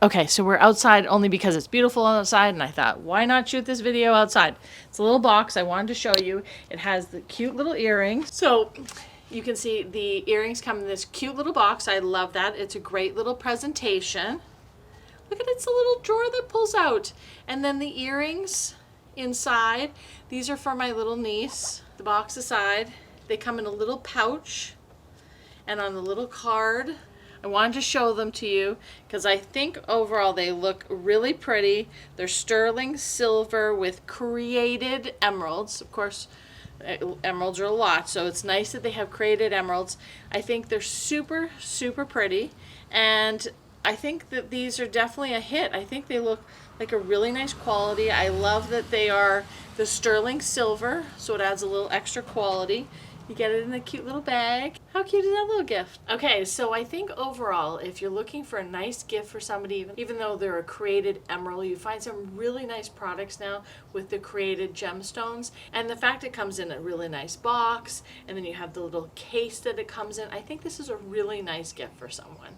Okay, so we're outside only because it's beautiful outside, and I thought, why not shoot this video outside? It's a little box I wanted to show you. It has the cute little earrings. So you can see the earrings come in this cute little box. I love that. It's a great little presentation. Look at it's a little drawer that pulls out. And then the earrings inside. These are for my little niece. The box aside. They come in a little pouch and on the little card. I wanted to show them to you because I think overall they look really pretty. They're sterling silver with created emeralds. Of course, emeralds are a lot, so it's nice that they have created emeralds. I think they're super, super pretty, and I think that these are definitely a hit. I think they look like a really nice quality. I love that they are the sterling silver, so it adds a little extra quality. You get it in a cute little bag. How cute is that little gift? Okay, so I think overall, if you're looking for a nice gift for somebody, even though they're a created emerald, you find some really nice products now with the created gemstones. And the fact it comes in a really nice box, and then you have the little case that it comes in, I think this is a really nice gift for someone.